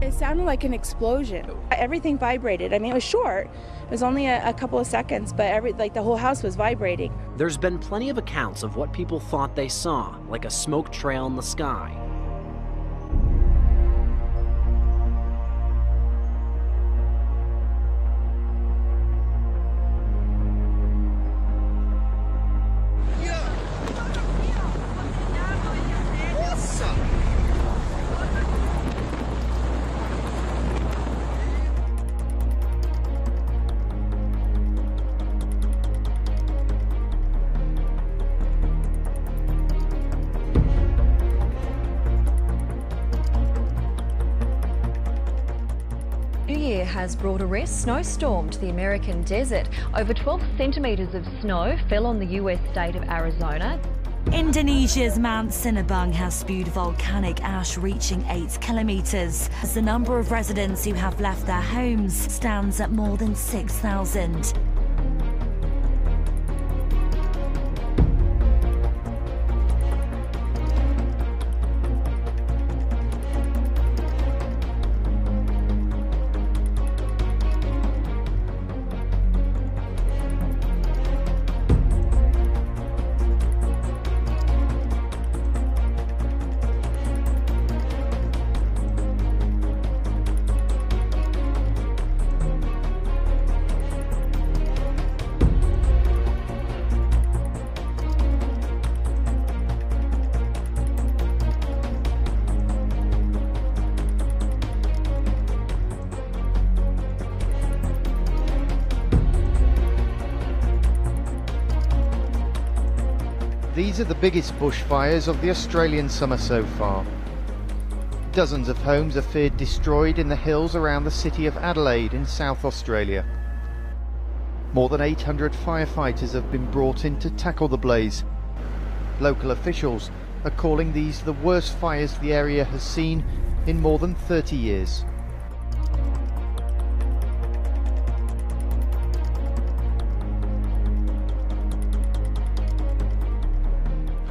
It sounded like an explosion. Everything vibrated. I mean, it was short. It was only a couple of seconds, but the whole house was vibrating. There's been plenty of accounts of what people thought they saw, like a smoke trail in the sky. Has brought a rare snowstorm to the American desert. Over 12 centimetres of snow fell on the US state of Arizona. Indonesia's Mount Sinabung has spewed volcanic ash reaching 8 kilometres, as the number of residents who have left their homes stands at more than 6,000. These are the biggest bushfires of the Australian summer so far. Dozens of homes are feared destroyed in the hills around the city of Adelaide in South Australia. More than 800 firefighters have been brought in to tackle the blaze. Local officials are calling these the worst fires the area has seen in more than 30 years.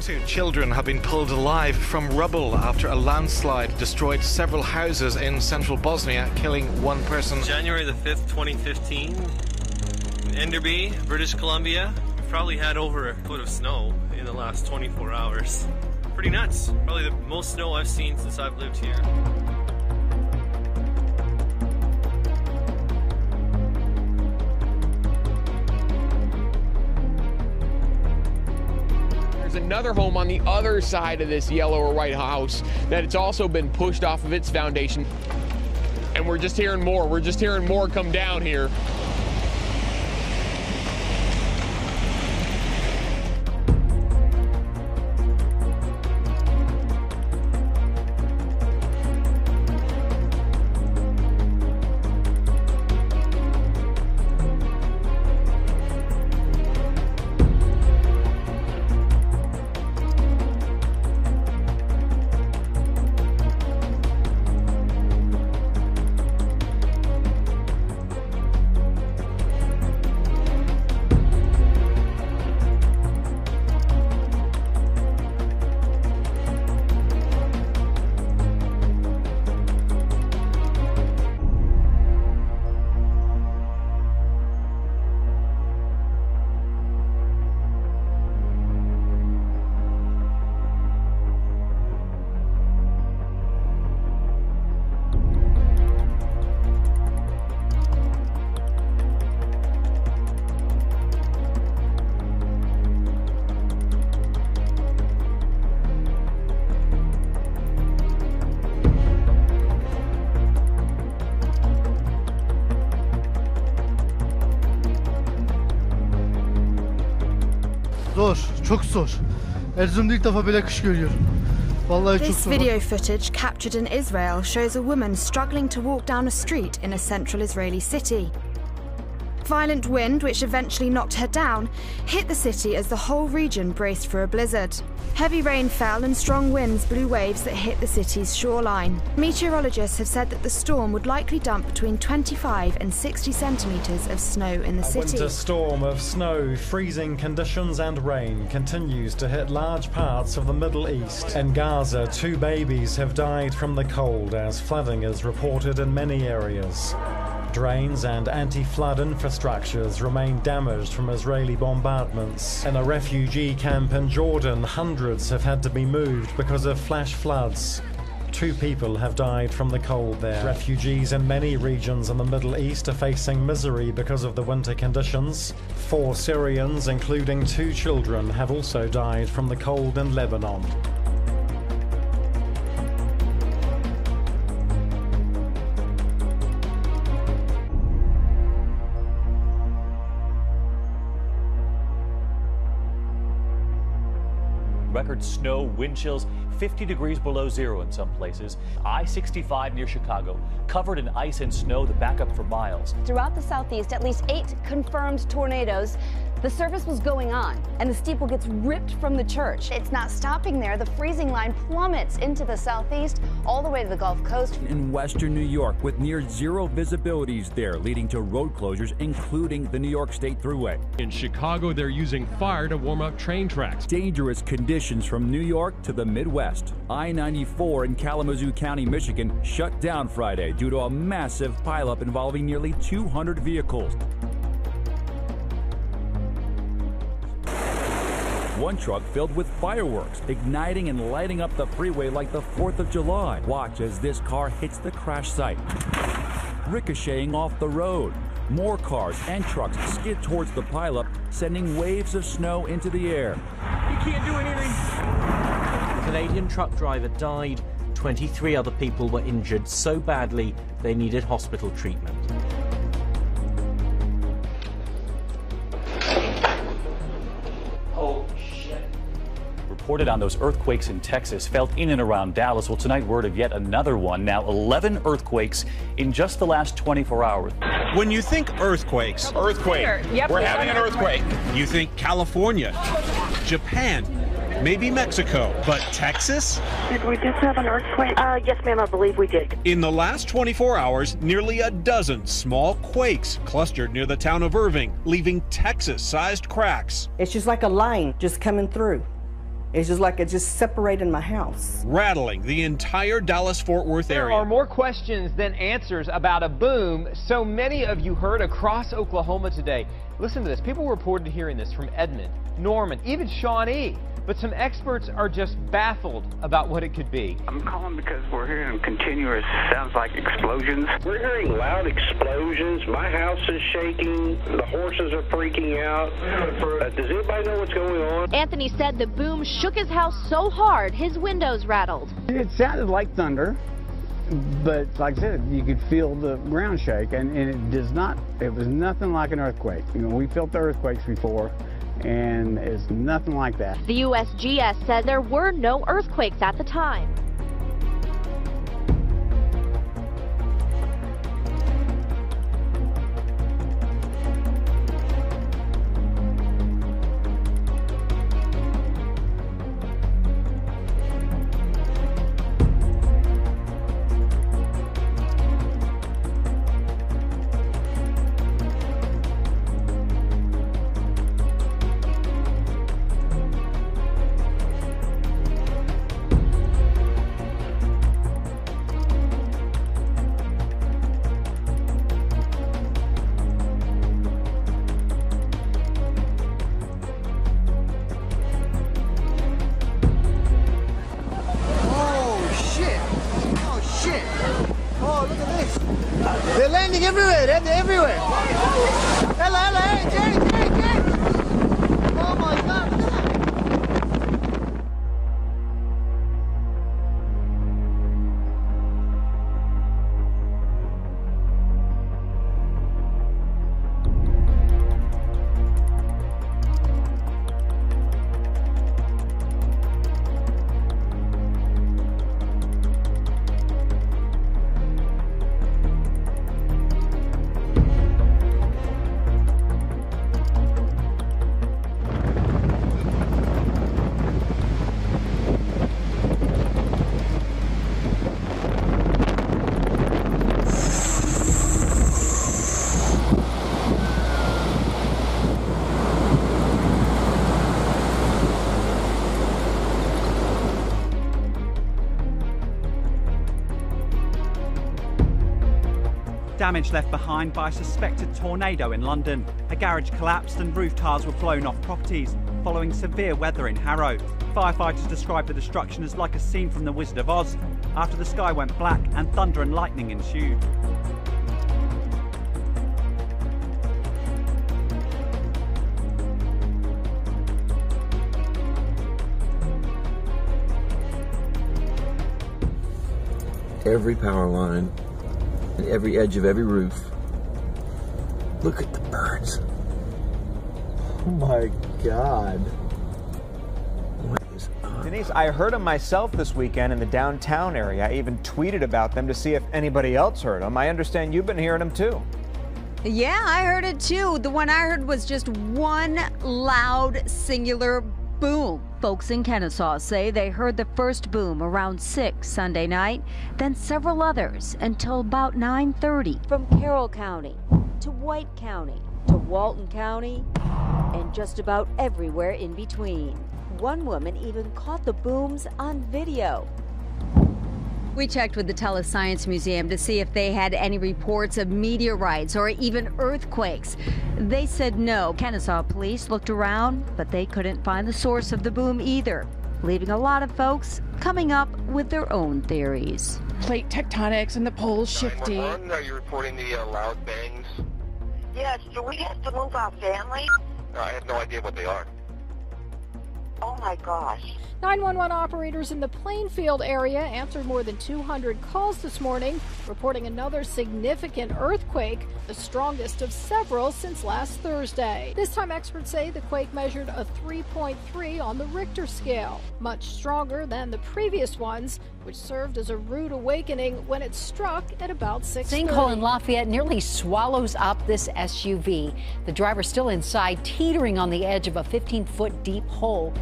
2 children have been pulled alive from rubble after a landslide destroyed several houses in central Bosnia, killing 1 person. January the 5th, 2015, in Enderby, British Columbia. We've probably had over a foot of snow in the last 24 hours. Pretty nuts. Probably the most snow I've seen since I've lived here. Another home on the other side of this yellow or white house that it's also been pushed off of its foundation. And we're just hearing more. We're just hearing more come down here. Zor, çok zor. Erzurum'da ilk defa böyle kış görüyorum. Vallahi çok This zor. video footage captured in Israel shows a woman struggling to walk down a street in a central Israeli city. Violent wind, which eventually knocked her down, hit the city as the whole region braced for a blizzard. Heavy rain fell and strong winds blew waves that hit the city's shoreline. Meteorologists have said that the storm would likely dump between 25 and 60 centimetres of snow in the city. A winter storm of snow, freezing conditions and rain continues to hit large parts of the Middle East. In Gaza, 2 babies have died from the cold as flooding is reported in many areas. Drains and anti-flood infrastructures remain damaged from Israeli bombardments. In a refugee camp in Jordan, hundreds have had to be moved because of flash floods. 2 people have died from the cold there. Refugees in many regions in the Middle East are facing misery because of the winter conditions. 4 Syrians, including 2 children, have also died from the cold in Lebanon. Record snow, wind chills, 50 degrees below zero in some places. I-65 near Chicago, covered in ice and snow that back up for miles. Throughout the southeast, at least 8 confirmed tornadoes. The service was going on, and the steeple gets ripped from the church. It's not stopping there. The freezing line plummets into the southeast, all the way to the Gulf Coast. In western New York, with near zero visibilities there, leading to road closures, including the New York State Thruway. In Chicago, they're using fire to warm up train tracks. Dangerous conditions from New York to the Midwest. I-94 in Kalamazoo County, Michigan, shut down Friday due to a massive pileup involving nearly 200 vehicles. One truck filled with fireworks, igniting and lighting up the freeway like the 4th of July. Watch as this car hits the crash site, ricocheting off the road. More cars and trucks skid towards the pileup, sending waves of snow into the air. You can't do anything. A Canadian truck driver died. 23 other people were injured so badly they needed hospital treatment. Reported on those earthquakes in Texas, felt in and around Dallas. Well, tonight, word of yet another one. Now, 11 earthquakes in just the last 24 hours. When you think earthquakes, Yep, we're having an earthquake. You think California, Japan, maybe Mexico, but Texas? Did we just have an earthquake? Yes, ma'am, I believe we did. In the last 24 hours, nearly a dozen small quakes clustered near the town of Irving, leaving Texas-sized cracks. It's just like a line just coming through. It's just like it just separated my house. Rattling the entire Dallas-Fort Worth area. There are more questions than answers about a boom so many of you heard across Oklahoma today. Listen to this. People reported hearing this from Edmond, Norman, even Shawnee. But some experts are just baffled about what it could be. I'm calling because we're hearing continuous, sounds like explosions. We're hearing loud explosions. My house is shaking. The horses are freaking out. Does anybody know what's going on? Anthony said the boom shook his house so hard his windows rattled. It sounded like thunder, but like I said, you could feel the ground shake, and it was nothing like an earthquake. You know, we felt the earthquakes before, and it's nothing like that. The USGS said there were no earthquakes at the time. They're landing everywhere. They're everywhere. Hello, hey, Jerry. Oh my God. damage left behind by a suspected tornado in London. A garage collapsed and roof tiles were blown off properties following severe weather in Harrow. Firefighters described the destruction as like a scene from The Wizard of Oz after the sky went black and thunder and lightning ensued. Every power line and every edge of every roof. Look at the birds. Oh my God. What is up? Denise, I heard them myself this weekend in the downtown area. I even tweeted about them to see if anybody else heard them. I understand you've been hearing them too. Yeah, I heard it too. The one I heard was just one loud, singular boom. Folks in Kennesaw say they heard the first boom around 6 Sunday night, then several others until about 9:30. From Carroll County to White County to Walton County and just about everywhere in between. One woman even caught the booms on video. We checked with the Telescience Museum to see if they had any reports of meteorites or even earthquakes. They said no. Kennesaw police looked around, but they couldn't find the source of the boom either, leaving a lot of folks coming up with their own theories. Plate tectonics and the poles shifting. Are you reporting the loud bangs? Yes, do we have to move our family? I have no idea what they are. Oh my gosh. 911 operators in the Plainfield area answered more than 200 calls this morning, reporting another significant earthquake, the strongest of several since last Thursday. This time experts say the quake measured a 3.3 on the Richter scale, much stronger than the previous ones, which served as a rude awakening when it struck at about 6:30. Sinkhole in Lafayette nearly swallows up this SUV. The driver still inside, teetering on the edge of a 15-foot deep hole.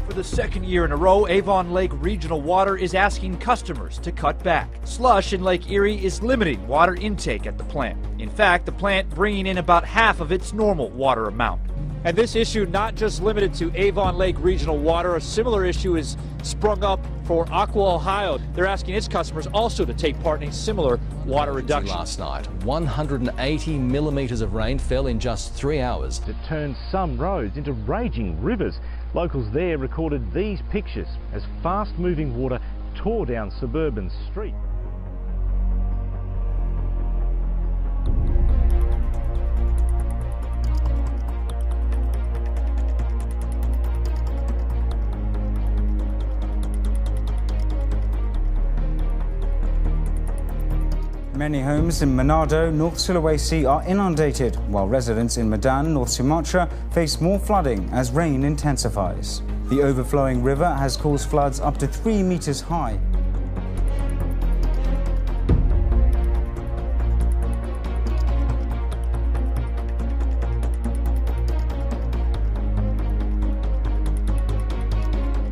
For the second year in a row, Avon Lake Regional Water is asking customers to cut back. Slush in Lake Erie is limiting water intake at the plant. In fact, the plant bringing in about half of its normal water amount. And this issue not just limited to Avon Lake Regional Water. A similar issue is sprung up for Aqua Ohio. They're asking its customers also to take part in a similar water reduction. Last night, 180 millimetres of rain fell in just 3 hours. It turned some roads into raging rivers. Locals there recorded these pictures as fast-moving water tore down suburban streets. Many homes in Manado, North Sulawesi are inundated, while residents in Medan, North Sumatra face more flooding as rain intensifies. The overflowing river has caused floods up to 3 meters high.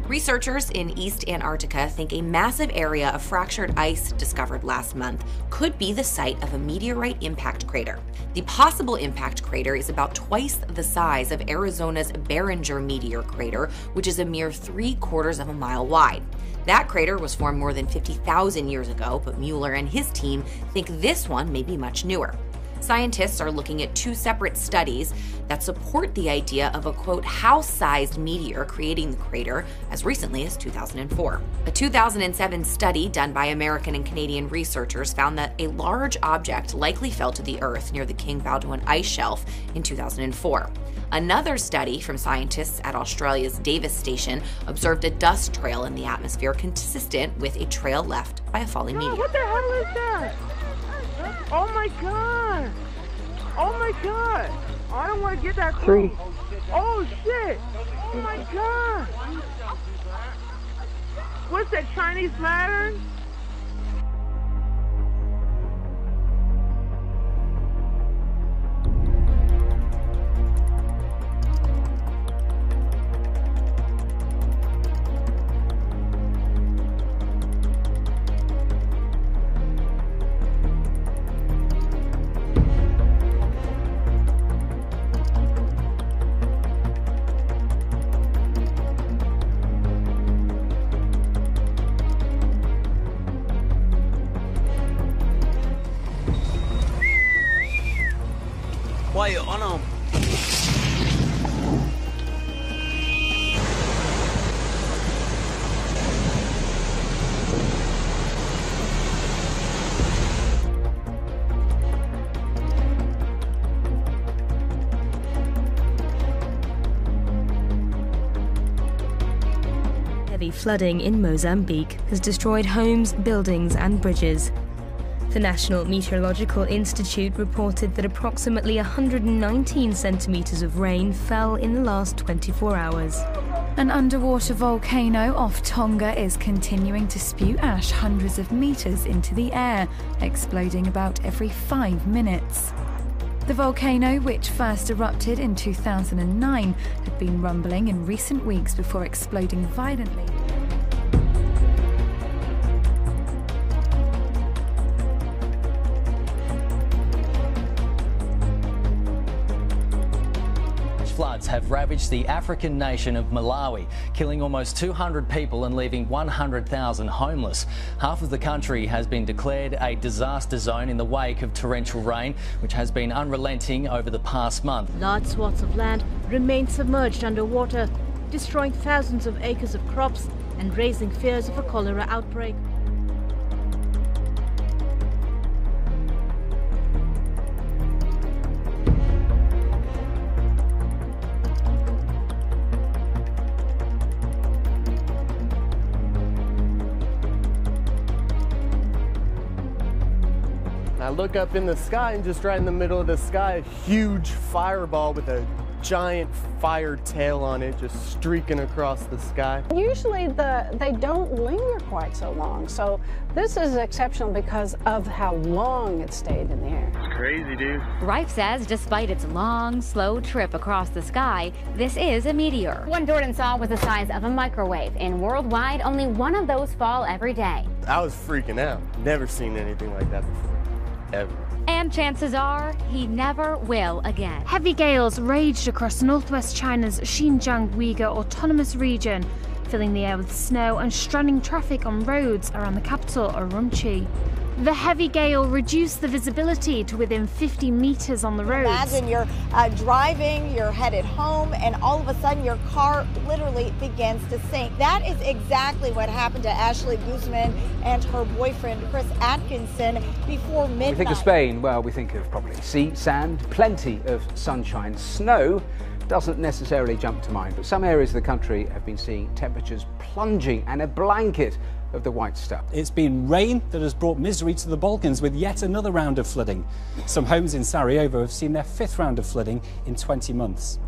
Researchers in East Antarctica think a massive area of fractured ice discovered last month could be the site of a meteorite impact crater. The possible impact crater is about twice the size of Arizona's Barringer meteor crater, which is a mere 3/4 of a mile wide. That crater was formed more than 50,000 years ago, but Mueller and his team think this one may be much newer. Scientists are looking at 2 separate studies that support the idea of a, quote, house-sized meteor creating the crater as recently as 2004. A 2007 study done by American and Canadian researchers found that a large object likely fell to the Earth near the King Baldwin ice shelf in 2004. Another study from scientists at Australia's Davis Station observed a dust trail in the atmosphere consistent with a trail left by a falling meteor. What the hell is that? Oh my god! Oh my god! I don't want to get that close. Oh shit! Oh my god! What's that, Chinese lantern? quiet on them. Heavy flooding in Mozambique has destroyed homes, buildings and bridges. The National Meteorological Institute reported that approximately 119 centimetres of rain fell in the last 24 hours. An underwater volcano off Tonga is continuing to spew ash hundreds of metres into the air, exploding about every 5 minutes. The volcano, which first erupted in 2009, had been rumbling in recent weeks before exploding violently. Floods have ravaged the African nation of Malawi, killing almost 200 people and leaving 100,000 homeless. Half of the country has been declared a disaster zone in the wake of torrential rain, which has been unrelenting over the past month. Large swaths of land remain submerged underwater, destroying thousands of acres of crops and raising fears of a cholera outbreak. I look up in the sky, and just right in the middle of the sky, a huge fireball with a giant fire tail on it just streaking across the sky. Usually they don't linger quite so long, so this is exceptional because of how long it stayed in the air. It's crazy, dude. Rife says despite its long, slow trip across the sky, this is a meteor. One Jordan saw was the size of a microwave, and worldwide, only one of those fall every day. I was freaking out. Never seen anything like that before. Ever. And chances are he never will again. Heavy gales raged across northwest China's Xinjiang Uyghur Autonomous Region, filling the air with snow and stranding traffic on roads around the capital, Urumqi. The heavy gale reduced the visibility to within 50 meters on the roads. Imagine you're driving, you're headed home, and all of a sudden your car literally begins to sink. That is exactly what happened to Ashley Guzman and her boyfriend, Chris Atkinson, before midnight. We think of Spain, well, we think of probably sea, sand, plenty of sunshine. Snow doesn't necessarily jump to mind, but some areas of the country have been seeing temperatures plunging and a blanket of the white stuff. It's been rain that has brought misery to the Balkans with yet another round of flooding. Some homes in Sarajevo have seen their 5th round of flooding in 20 months.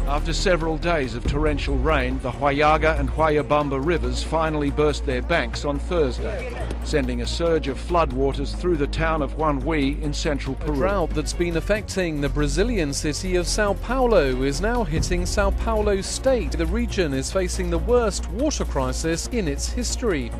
After several days of torrential rain, the Huallaga and Huayabamba rivers finally burst their banks on Thursday, sending a surge of floodwaters through the town of Huanhui in central Peru. A drought that's been affecting the Brazilian city of Sao Paulo is now hitting Sao Paulo state. The region is facing the worst water crisis in its history.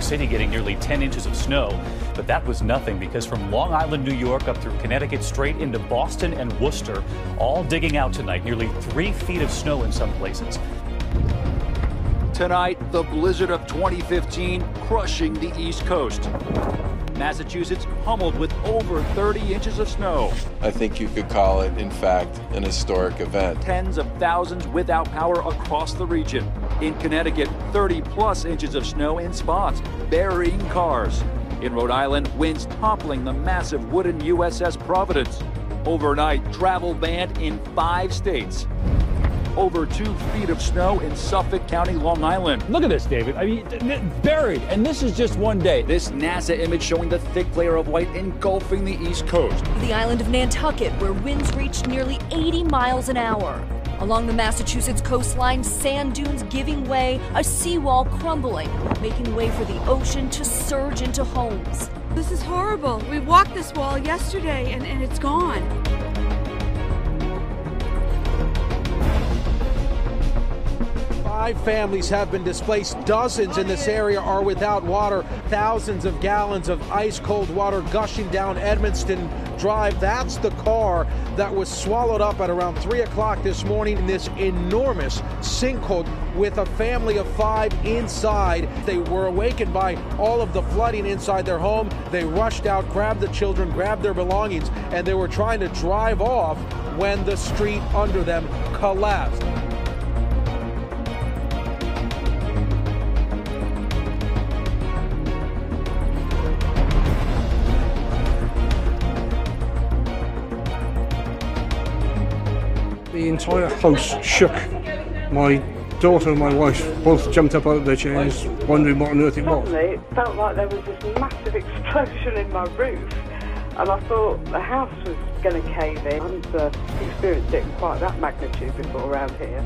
City getting nearly 10 inches of snow. But that was nothing, because from Long Island, New York, up through Connecticut, straight into Boston and Worcester, all digging out tonight, nearly 3 feet of snow in some places. Tonight, the blizzard of 2015 crushing the East Coast. Massachusetts pummeled with over 30 inches of snow. I think you could call it, in fact, an historic event. Tens of thousands without power across the region. In Connecticut, 30-plus inches of snow in spots, burying cars. In Rhode Island, winds toppling the massive wooden USS Providence. Overnight, travel banned in 5 states. Over 2 feet of snow in Suffolk County, Long Island. Look at this, David. I mean, buried, and this is just one day. This NASA image showing the thick layer of white engulfing the East Coast. The island of Nantucket, where winds reached nearly 80 miles an hour. Along the Massachusetts coastline, sand dunes giving way, a seawall crumbling, making way for the ocean to surge into homes. This is horrible. We walked this wall yesterday, and it's gone. 5 families have been displaced. Dozens in this area are without water. Thousands of gallons of ice-cold water gushing down Edmonston Drive. That's the car that was swallowed up at around 3 o'clock this morning in this enormous sinkhole with a family of 5 inside. They were awakened by all of the flooding inside their home. They rushed out, grabbed the children, grabbed their belongings, and they were trying to drive off when the street under them collapsed. The entire house shook. My daughter and my wife both jumped up out of their chairs, wondering what on earth it was. Suddenly, it felt like there was this massive explosion in my roof, and I thought the house was going to cave in. I hadn't experienced it in quite that magnitude before around here.